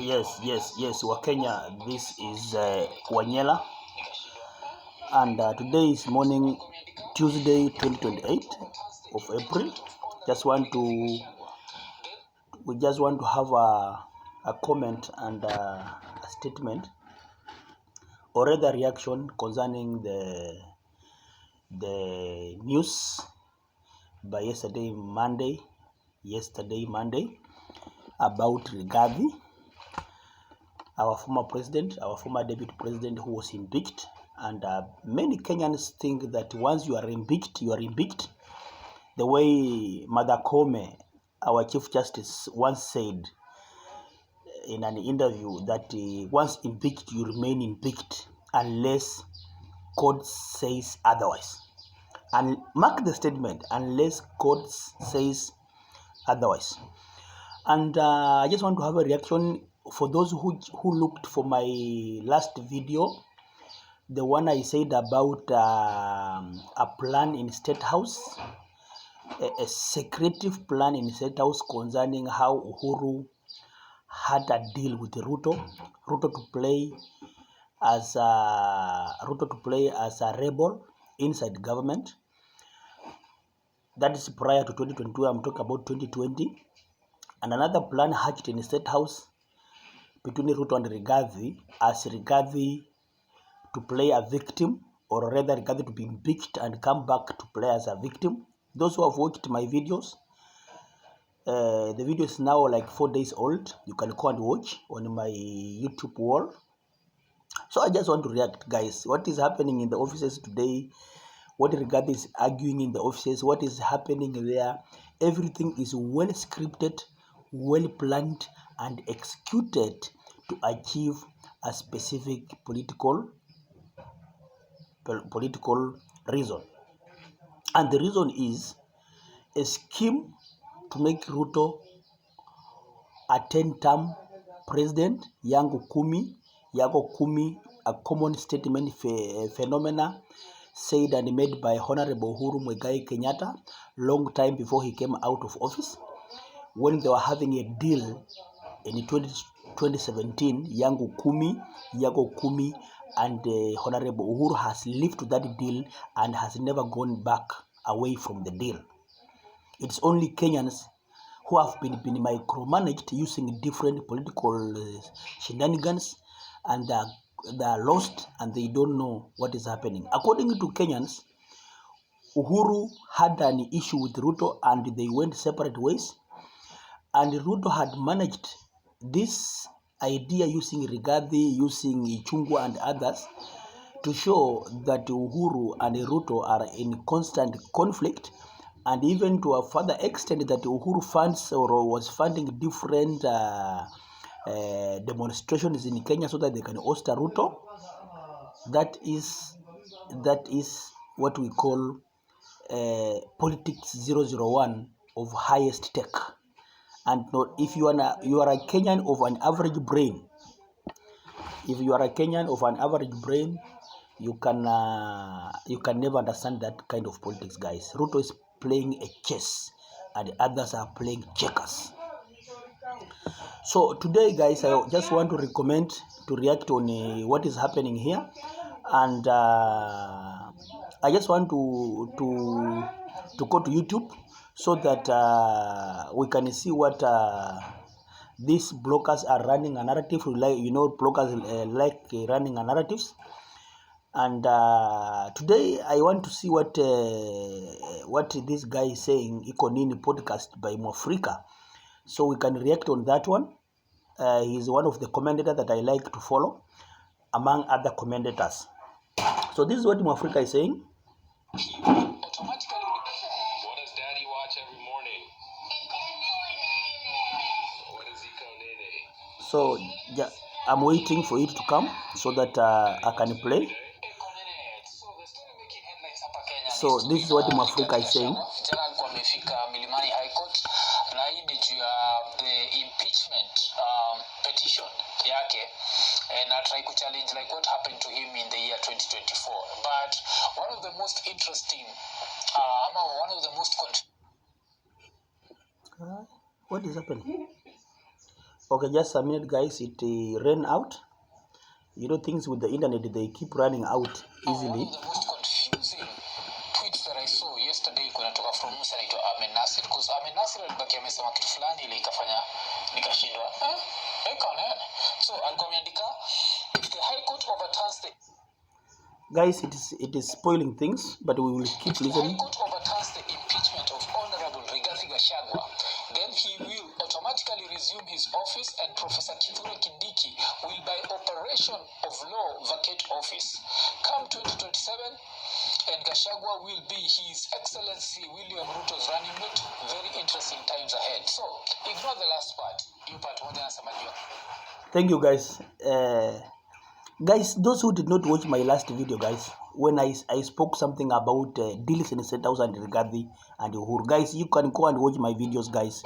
Yes, Wakenya. This is Wanyela, and today is morning, Tuesday, 2028 of April. We just want to have a comment and a statement, or rather reaction concerning the news by yesterday Monday, about Rigathi, our former deputy president who was impeached. And many Kenyans think that once you are impeached, you are impeached. The way Mother Kome, our Chief Justice, once said in an interview that once impeached, you remain impeached unless court says otherwise. And mark the statement, unless court says otherwise. And I just want to have a reaction for those who looked for my last video, the one I said about a plan in Statehouse, a secretive plan in Statehouse concerning how Uhuru had a deal with Ruto to play as a rebel inside government. That is prior to 2022. I'm talking about 2020. And another plan hatched in the State House between Ruto and Rigathi, as Rigathi to play a victim, or rather Rigathi to be impeached and come back to play as a victim. Those who have watched my videos, the video is now like 4 days old. You can go and watch on my YouTube wall. So I just want to react, guys. What is happening in the offices today? What Rigathi is arguing in the offices? What is happening there? Everything is well scripted, well planned, and executed to achieve a specific political reason. And the reason is a scheme to make Ruto a 10-term president. Yangu kumi, a common statement phenomena said and made by Honorable Uhuru Muigai Kenyatta long time before he came out of office, when they were having a deal in 2017, Yangu kumi, and Honorable Uhuru has lived to that deal and has never gone back away from the deal. It's only Kenyans who have been micromanaged using different political shenanigans, and they are lost and they don't know what is happening. According to Kenyans, Uhuru had an issue with Ruto and they went separate ways, and Ruto had managed this idea using Rigathi, using Ichungwa and others to show that Uhuru and Ruto are in constant conflict, and even to a further extent that Uhuru funds or was funding different demonstrations in Kenya so that they can oster Ruto. That is what we call politics 001 of highest tech. And not, if you are a Kenyan of an average brain, you can never understand that kind of politics, guys. Ruto is playing a chess and others are playing checkers. So today, guys, I just want to recommend to react on what is happening here, and I just want to go to YouTube so that we can see what these bloggers are running a narrative. Bloggers like running a narratives. And today I want to see what this guy is saying. Iko Nini podcast by Mwafrika, so we can react on that one. He's one of the commentators that I like to follow among other commentators. So this is what Mwafrika is saying. Automatically, what does Daddy watch every morning? What does he call Nene? So I'm waiting for it to come so that I can play. So this is what Mwafrika is saying. Jana alikuwa amefika Milimani High Court na hii juu ya the impeachment petition yake, and I try to challenge like what happened to him in the year 2024. But one of the most interesting one of the most what is happening? Okay, just a minute, guys. It ran out. You know, things with the internet, they keep running out easily. One of the most confusing tweets that I saw yesterday kunatoka from Musa anaitwa Ahmed Nasir, because Ahmed Nasir alibaki amesema kitu fulani ile ikafanya nikashindwa so alikuwa ameandika, if the High Court overturns the Guys, it is spoiling things, but we will keep listening. If the High Court overturns the impeachment of Honorable Rigathi Gachagua, then he will automatically resume his office, and Professor Kithure Kindiki will, by operation of law, vacate office. Come 2027, and Gachagua will be His Excellency William Ruto's running mate. Very interesting times ahead. So, ignore the last part. You part moja nasema ndio. Thank you, guys. Guys, those who did not watch my last video, guys, when I spoke something about deals in Statehouse and Rigathi and Uhuru, guys, you can go and watch my videos, guys.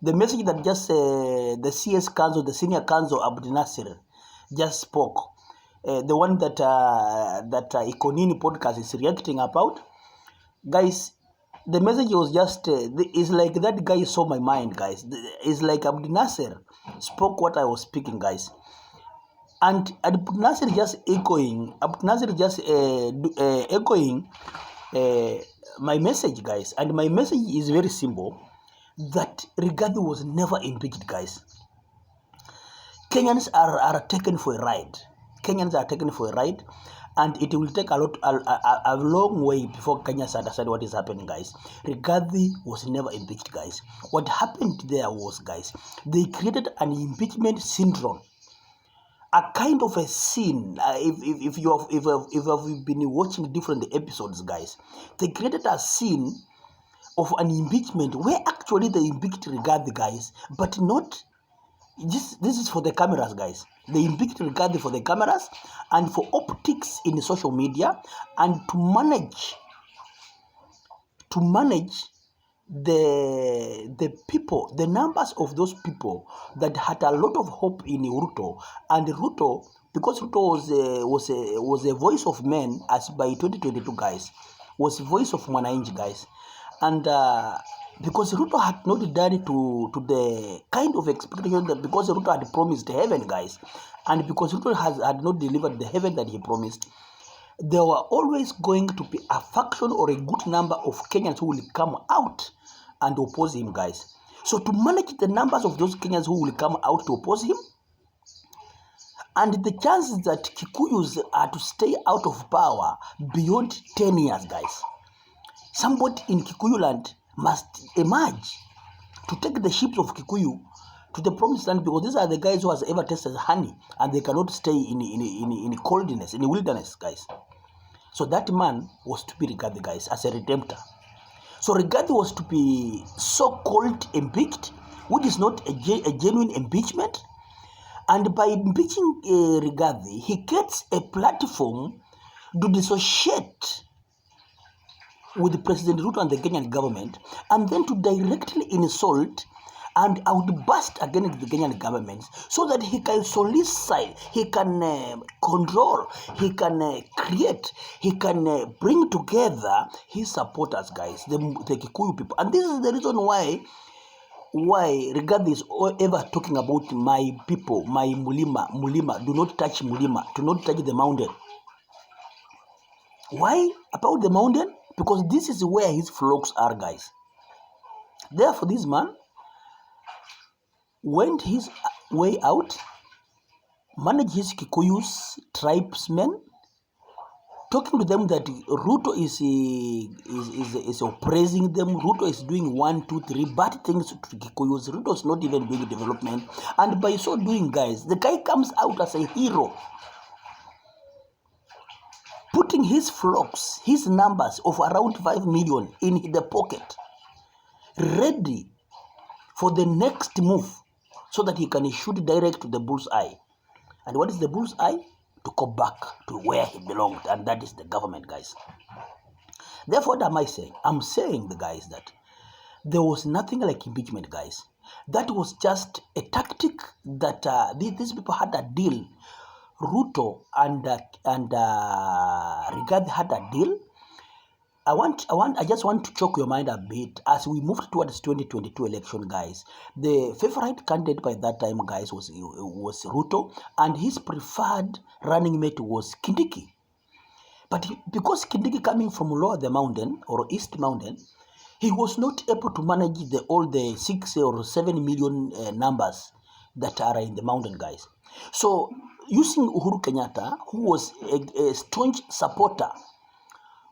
The message that just the CS Council, the Senior Council, Abdi Nasir, just spoke, the one that Ikonini podcast is reacting about, guys, the message was just, it's like that guy saw my mind, guys. It's like Abdi Nasir spoke what I was speaking, guys. And Abdi Nasir just echoing, my message, guys. And my message is very simple, that Rigathi was never impeached, guys. Kenyans are taken for a ride. Kenyans are taken for a ride, and it will take a long way before Kenyans understand what is happening, guys. Rigathi was never impeached, guys. What happened there was, guys, they created an impeachment syndrome. A kind of a scene, if you have been watching different episodes, guys, they created a scene of an impeachment where actually they impeached Rigathi, guys, but not, this is for the cameras, guys. They impeached Rigathi for the cameras and for optics in social media, and to manage the people, the numbers of those people that had a lot of hope in Ruto. And Ruto, because Ruto was a voice of men, as by 2022, guys, was voice of Mwananchi, guys. And because Ruto had not done it to the kind of expectation that, because Ruto had promised heaven, guys, and because Ruto had not delivered the heaven that he promised, there were always going to be a faction or a good number of Kenyans who will come out and oppose him, guys. So to manage the numbers of those Kenyans who will come out to oppose him, and the chances that Kikuyus are to stay out of power beyond 10 years, guys, somebody in Kikuyu land must emerge to take the ships of Kikuyu to the promised land, because these are the guys who has ever tasted honey, and they cannot stay in coldness, in the wilderness, guys. So that man was to be Rigathi, guys, as a redemptor. So Rigathi was to be so-called impeached, which is not a genuine impeachment. And by impeaching Rigathi, he gets a platform to dissociate with President Ruto and the Kenyan government, and then to directly insult and outburst against the Kenyan government, so that he can solicit, he can control, he can create, he can bring together his supporters, guys, the Kikuyu people. And this is the reason why Rigathi is ever talking about my people, my Mulima, do not touch Mulima, do not touch the mountain. Why about the mountain? Because this is where his flocks are, guys. Therefore, this man went his way out, managed his Kikuyus tribesmen, talking to them that Ruto is oppressing them. Ruto is doing 1, 2, 3 bad things to Kikuyus. Ruto is not even doing development. And by so doing, guys, the guy comes out as a hero, putting his flocks, his numbers of around 5 million in the pocket, ready for the next move, so that he can shoot direct to the bull's eye. And what is the bull's eye? To go back to where he belonged, and that is the government, guys. Therefore, what am I saying? I'm saying, the guys, that there was nothing like impeachment, guys. That was just a tactic that these people had a deal. Ruto and Rigathi had a deal, I just want to choke your mind a bit as we moved towards 2022 election, guys. The favorite candidate by that time, guys, was Ruto, and his preferred running mate was Kindiki. But because Kindiki coming from lower the mountain or east mountain, he was not able to manage all the 6 or 7 million numbers that are in the mountain, guys. So using Uhuru Kenyatta, who was a staunch supporter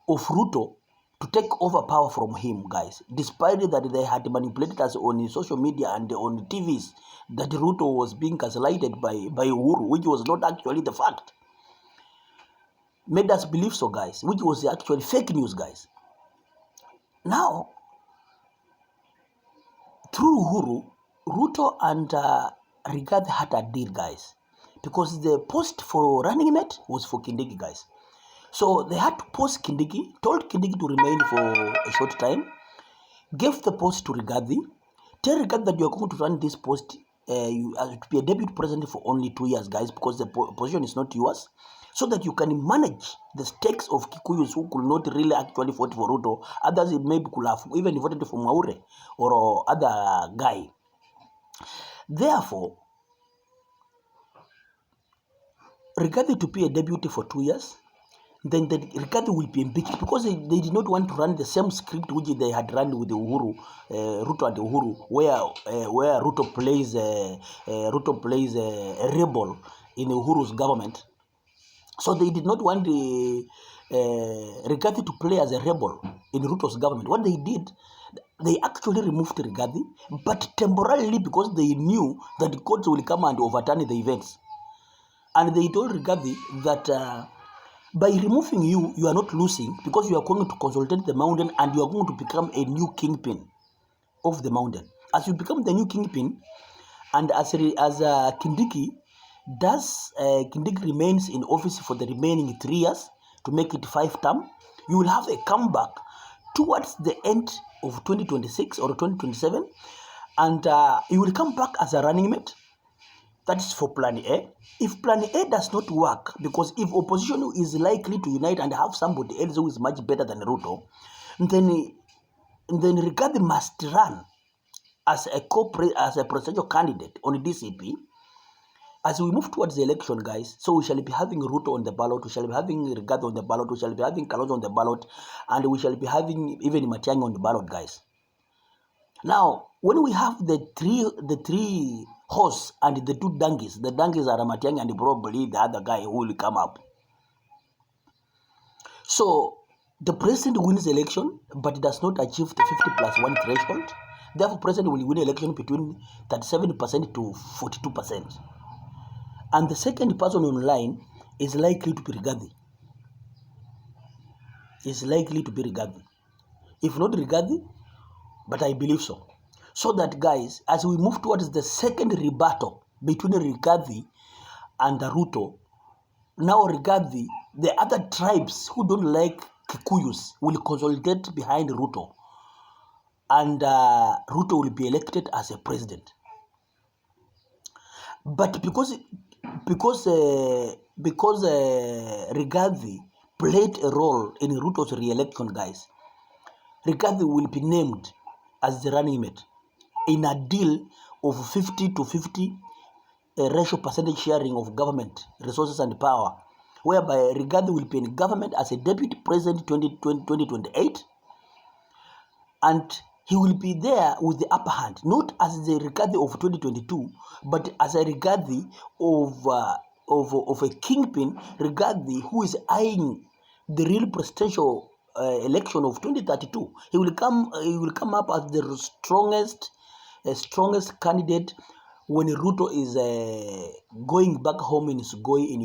of Ruto, to take over power from him, guys, despite that they had manipulated us on social media and on TVs that Ruto was being gaslighted by Uhuru, which was not actually the fact. Made us believe so, guys, which was actually fake news, guys. Now, through Uhuru, Ruto and Rigathi had a deal, guys, because the post for running mate was for Kindiki, guys. So they had to post Kindiki, told Kindiki to remain for a short time, gave the post to Rigathi, tell Rigathi that you are going to run this post, you are to be a deputy president for only 2 years, guys, because the position is not yours, so that you can manage the stakes of Kikuyus who could not really actually vote for Ruto. Others maybe could have even voted for Maure or other guy. Therefore, Rigathi to be a deputy for 2 years, then the Rigathi will be impeached because they did not want to run the same script which they had run with the Uhuru, Ruto and Uhuru, where Ruto plays a rebel in Uhuru's government. So they did not want the Rigathi to play as a rebel in Ruto's government. What they did, they actually removed Rigathi, but temporarily because they knew that the courts will come and overturn the events. And they told Rigathi that by removing you, you are not losing because you are going to consolidate the mountain and you are going to become a new kingpin of the mountain. As you become the new kingpin, and as Kindiki Kindiki remains in office for the remaining 3 years to make it 5 term, you will have a comeback towards the end of 2026 or 2027, and you will come back as a running mate. That is for plan A. If plan A does not work, because if opposition is likely to unite and have somebody else who is much better than Ruto, then Rigathi must run as a presidential candidate on DCP. As we move towards the election, guys, so we shall be having Ruto on the ballot, we shall be having Rigathi on the ballot, we shall be having Kalonzo on the ballot, and we shall be having even Matiang'i on the ballot, guys. Now, when we have the three horse and the 2 donkeys, the donkeys are Matiang'i and probably the other guy who will come up. So the president wins the election, but does not achieve the 50+1 threshold. Therefore, president will win election between 37% to 42%. And the second person on line is likely to be Rigathi. If not Rigathi, but I believe so. So that, guys, as we move towards the second rebuttal between Rigathi and Ruto, now Rigathi, the other tribes who don't like Kikuyus will consolidate behind Ruto, and Ruto will be elected as a president. But because Rigathi played a role in Ruto's re-election, guys, Rigathi will be named as the running mate in a deal of 50 to 50 ratio percentage sharing of government resources and power, whereby Rigathi will be in government as a deputy president 2028, and he will be there with the upper hand, not as the Rigathi of 2022, but as a Rigathi of a kingpin, Rigathi who is eyeing the real presidential election of 2032. He will come up as the strongest candidate when Ruto is going back home in Sugoi in